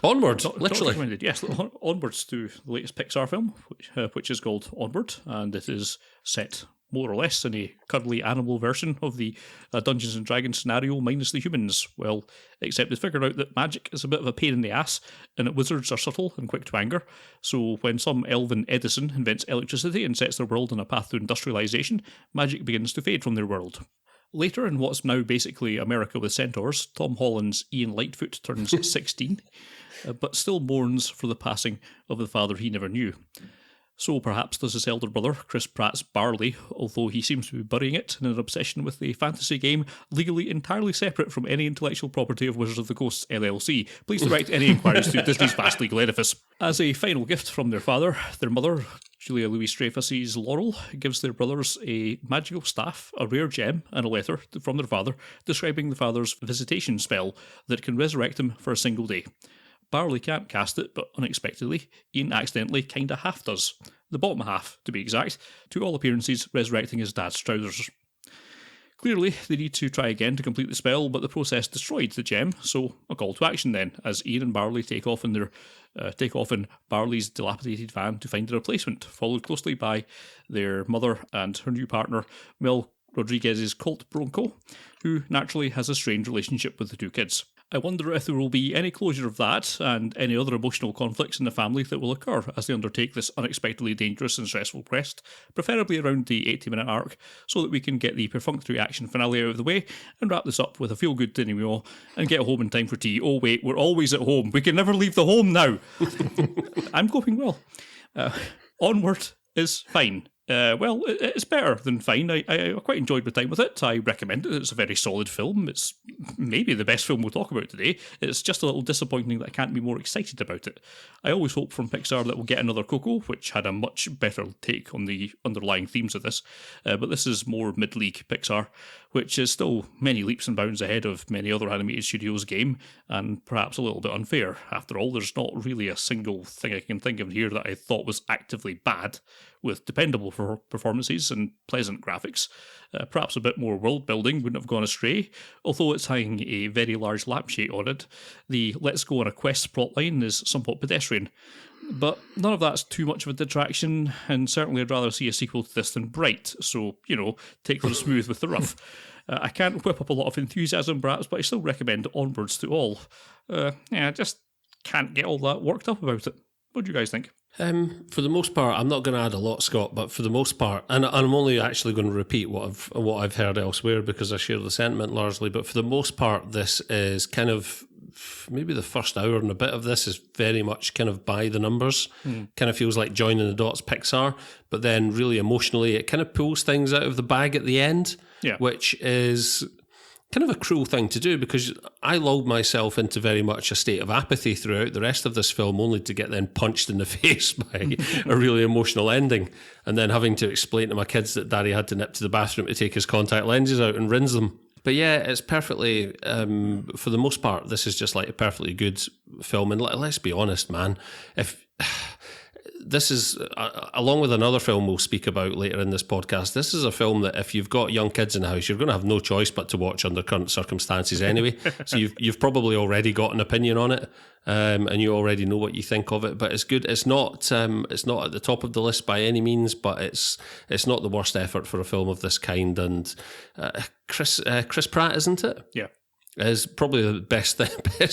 Onward, Not literally. recommended. Yes, Onward's to the latest Pixar film, which is called Onward, and it is set more or less in a cuddly animal version of the Dungeons and Dragons scenario minus the humans. Well, except they figured out that magic is a bit of a pain in the ass, and that wizards are subtle and quick to anger. So when some elven Edison invents electricity and sets their world on a path to industrialisation, magic begins to fade from their world. Later, in what's now basically America with centaurs, Tom Holland's Ian Lightfoot turns 16, but still mourns for the passing of the father he never knew. So perhaps does his elder brother, Chris Pratt's Barley, although he seems to be burying it in an obsession with a fantasy game legally entirely separate from any intellectual property of Wizards of the Coast LLC. Please direct any inquiries to Disney's vast legal edifice. As a final gift from their father, their mother, Julia Louis-Dreyfus's Laurel, gives their brothers a magical staff, a rare gem, and a letter from their father describing the father's visitation spell that can resurrect him for a single day. Barley can't cast it, but unexpectedly, Ian accidentally kinda half does. The bottom half, to be exact, to all appearances resurrecting his dad's trousers. Clearly, they need to try again to complete the spell, but the process destroyed the gem, so a call to action then, as Ian and Barley take off in Barley's dilapidated van to find a replacement, followed closely by their mother and her new partner, Mel Rodriguez's Colt Bronco, who naturally has a strange relationship with the two kids. I wonder if there will be any closure of that and any other emotional conflicts in the family that will occur as they undertake this unexpectedly dangerous and stressful quest, preferably around the 80-minute arc, so that we can get the perfunctory action finale out of the way and wrap this up with a feel-good denouement and get home in time for tea. Oh wait, we're always at home. We can never leave the home now. I'm coping well. Onward is fine. Well, it's better than fine. I quite enjoyed my time with it. I recommend it. It's a very solid film. It's maybe the best film we'll talk about today. It's just a little disappointing that I can't be more excited about it. I always hope from Pixar that we'll get another Coco, which had a much better take on the underlying themes of this. But this is more mid-league Pixar, which is still many leaps and bounds ahead of many other animated studios' game, and perhaps a little bit unfair. After all, there's not really a single thing I can think of here that I thought was actively bad, with dependable performances and pleasant graphics. Perhaps a bit more world building wouldn't have gone astray, although it's hanging a very large lampshade on it. The let's go on a quest plotline is somewhat pedestrian. But none of that's too much of a detraction, and certainly I'd rather see a sequel to this than Bright, so, take the smooth with the rough. I can't whip up a lot of enthusiasm perhaps, but I still recommend Onwards to all. I just can't get all that worked up about it. What do you guys think? For the most part, I'm not going to add a lot, Scott, but for the most part, and I'm only actually going to repeat what I've heard elsewhere because I share the sentiment largely, but for the most part, this is kind of, maybe the first hour and a bit of this is very much kind of by the numbers, kind of feels like joining the dots Pixar, but then really emotionally, it kind of pulls things out of the bag at the end, which is kind of a cruel thing to do because I lulled myself into very much a state of apathy throughout the rest of this film only to get then punched in the face by a really emotional ending and then having to explain to my kids that Daddy had to nip to the bathroom to take his contact lenses out and rinse them. But yeah, it's perfectly, for the most part, this is just like a perfectly good film. And let's be honest, man, if this is, along with another film we'll speak about later in this podcast, this is a film that if you've got young kids in the house, you're going to have no choice but to watch under current circumstances anyway. So you've probably already got an opinion on it, and you already know what you think of it. But it's good. It's not at the top of the list by any means, but it's not the worst effort for a film of this kind. And Chris Pratt, isn't it? Yeah. Is probably the best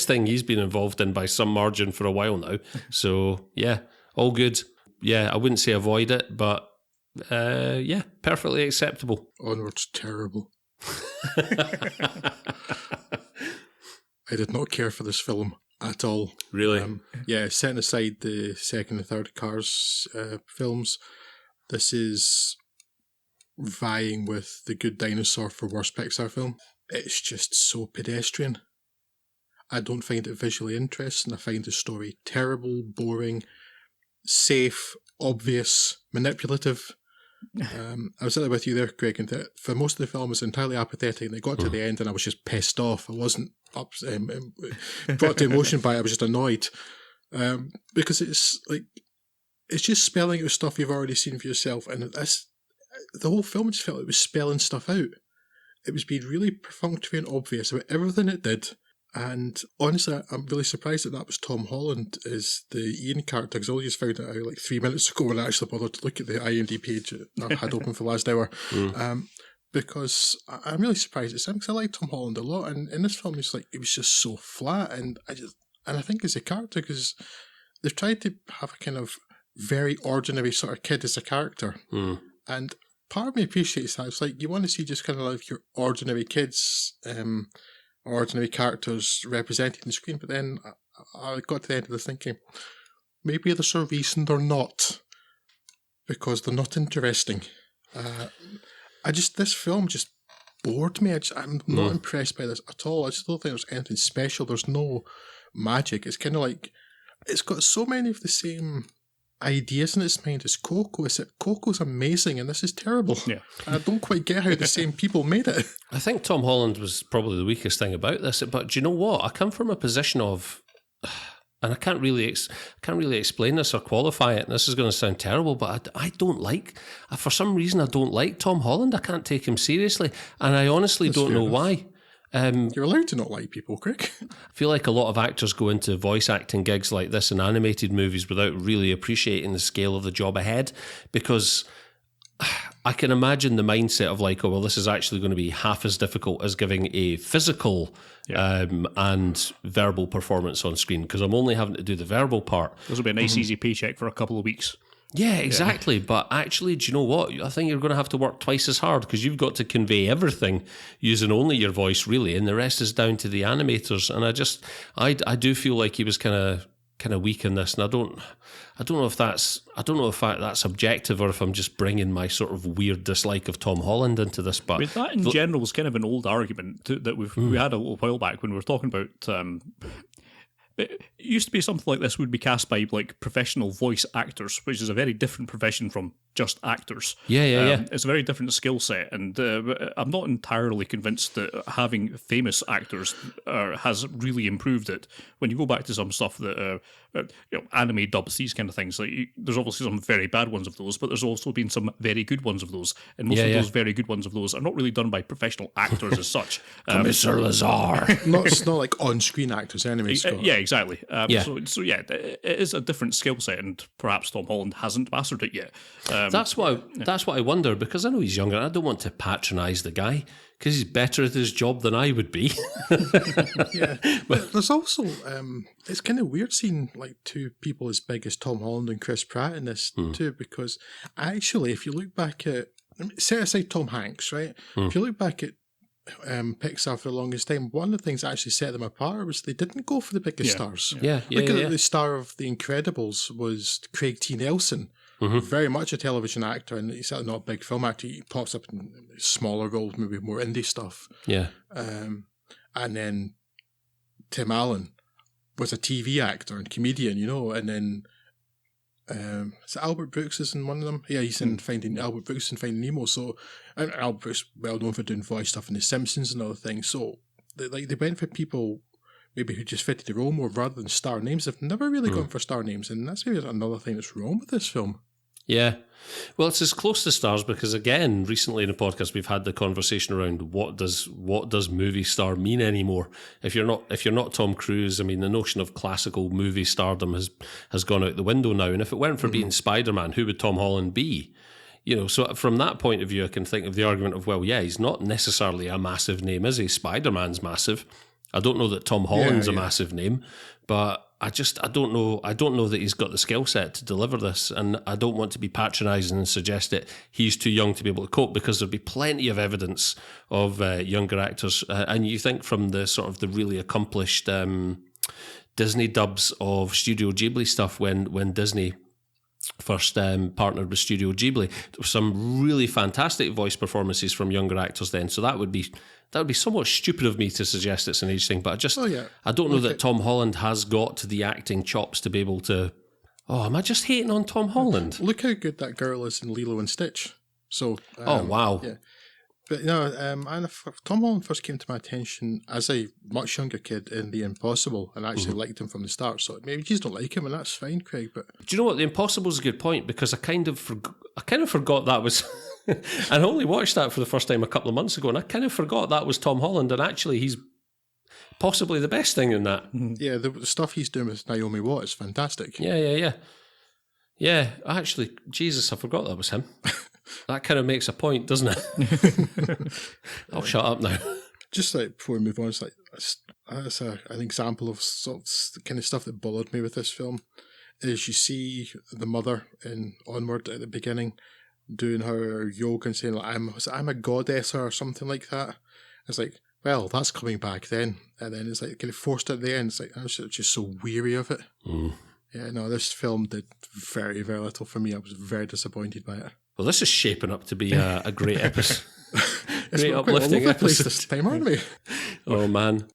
thing he's been involved in by some margin for a while now. So yeah. All good. Yeah, I wouldn't say avoid it, but perfectly acceptable. Onward's terrible. I did not care for this film at all. Really? Setting aside the second and third Cars films, this is vying with The Good Dinosaur for worst Pixar film. It's just so pedestrian. I don't find it visually interesting. I find the story terrible, boring, safe, obvious, manipulative. I was there with you there, Greg, and for most of the film it was entirely apathetic, and it got to the end and I was just pissed off. I wasn't brought to emotion by it. I was just annoyed because it's just spelling out stuff you've already seen for yourself, and the whole film just felt like it was spelling stuff out. It was being really perfunctory and obvious about everything it did, And honestly, I'm really surprised that was Tom Holland as the Ian character, because I only just found it out like 3 minutes ago when I actually bothered to look at the IMDb page that I've had open for the last hour. Because I'm really surprised at him, because I like Tom Holland a lot, and in this film, it was just so flat, and I think it's a character, because they've tried to have a kind of very ordinary sort of kid as a character, and part of me appreciates that. It's like you want to see just kind of like your ordinary kids, ordinary characters represented on the screen, but then I got to the end of the thinking, maybe there's a reason they're not, because they're not interesting. This film just bored me. I'm not impressed by this at all. I just don't think there's anything special. There's no magic. It's kind of like, it's got so many of the same ideas in its mind as Coco. Coco's amazing and this is terrible. Yeah. I don't quite get how the same people made it. I think Tom Holland was probably the weakest thing about this, but do you know what? I come from a position of, and I can't really explain this or qualify it, and this is going to sound terrible, but I don't like, for some reason I don't like Tom Holland. I can't take him seriously, and I honestly don't know why. You're allowed to not like people, Craig. I feel like a lot of actors go into voice acting gigs like this in animated movies without really appreciating the scale of the job ahead, because I can imagine the mindset of like, oh, well, this is actually going to be half as difficult as giving a physical and verbal performance on screen, because I'm only having to do the verbal part. This will be a nice, easy paycheck for a couple of weeks. Yeah, exactly. Yeah. But actually, do you know what? I think you're going to have to work twice as hard, because you've got to convey everything using only your voice, really, and the rest is down to the animators. And I do feel like he was kind of weak in this, and I don't know if that's objective or if I'm just bringing my sort of weird dislike of Tom Holland into this. But that in general is kind of an old argument that we had a little while back when we were talking about. It used to be something like this would be cast by like professional voice actors, which is a very different profession from just actors. Yeah. It's a very different skill set, and I'm not entirely convinced that having famous actors has really improved it. When you go back to some stuff that anime dubs, these kind of things, like there's obviously some very bad ones of those, but there's also been some very good ones of those, and most of those very good ones of those are not really done by professional actors as such. Mr. Lazar. It's not like on-screen actors anyway, Scott. Yeah, exactly. So it is a different skill set, and perhaps Tom Holland hasn't mastered it yet. That's what I wonder, because I know he's younger and I don't want to patronise the guy, because he's better at his job than I would be. Yeah, but there's also it's kind of weird seeing like two people as big as Tom Holland and Chris Pratt in this too, because actually, if you look back at, set aside Tom Hanks, right? If you look back at Pixar for the longest time, one of the things that actually set them apart was they didn't go for the biggest stars. Look at the star of The Incredibles was Craig T. Nelson. Very much a television actor, and he's certainly not a big film actor. He pops up in smaller roles, maybe more indie stuff. Yeah. And then Tim Allen was a TV actor and comedian, and then so Albert Brooks is in one of them. Yeah, he's in Albert Brooks in Finding Nemo. So, and Albert Brooks well known for doing voice stuff in The Simpsons and other things. So, they went for people maybe who just fitted the role more rather than star names. They've never really gone for star names, and that's maybe another thing that's wrong with this film. Yeah. Well, it's as close to stars because, again, recently in the podcast we've had the conversation around what does movie star mean anymore. If you're not Tom Cruise, I mean, the notion of classical movie stardom has gone out the window now. And if it weren't for being Spider-Man, who would Tom Holland be? So from that point of view, I can think of the argument of, well, yeah, he's not necessarily a massive name, is he? Spider-Man's massive. I don't know that Tom Holland's a massive name, but I don't know. I don't know that he's got the skill set to deliver this, and I don't want to be patronising and suggest that he's too young to be able to cope, because there'll be plenty of evidence of younger actors. And you think from the sort of the really accomplished Disney dubs of Studio Ghibli stuff, when Disney first partnered with Studio Ghibli, there were some really fantastic voice performances from younger actors then. So that would be somewhat stupid of me to suggest it's an age thing, but I don't know that Tom Holland has got the acting chops to be able to. Oh, am I just hating on Tom Holland? Look how good that girl is in Lilo and Stitch. So, oh wow, yeah. But Tom Holland first came to my attention as a much younger kid in The Impossible, and I actually liked him from the start. So maybe you just don't like him, and that's fine, Craig. But do you know what? The Impossible is a good point, because I kind of forgot that was. And I only watched that for the first time a couple of months ago, and I kind of forgot that was Tom Holland, and actually he's Possibly the best thing in that. Yeah, the stuff he's doing with Naomi Watt is fantastic. Yeah. Yeah, actually, Jesus, I forgot that was him. That kind of makes a point, doesn't it? I'll shut up now. Just like before we move on, it's like that's an example of sort of the kind of stuff that bothered me with this film. Is you see the mother in Onward at the beginning doing her yoga and saying, like, I'm a goddess or something like that. It's like, well, that's coming back then. And then it's like kind of forced at the end. It's like, I was just so weary of it. Yeah, no, this film did very, very little for me. I was very disappointed by it. Well, this is shaping up to be a great episode. It's Great quite all uplifting over the place episode. this time, aren't we? Oh, man.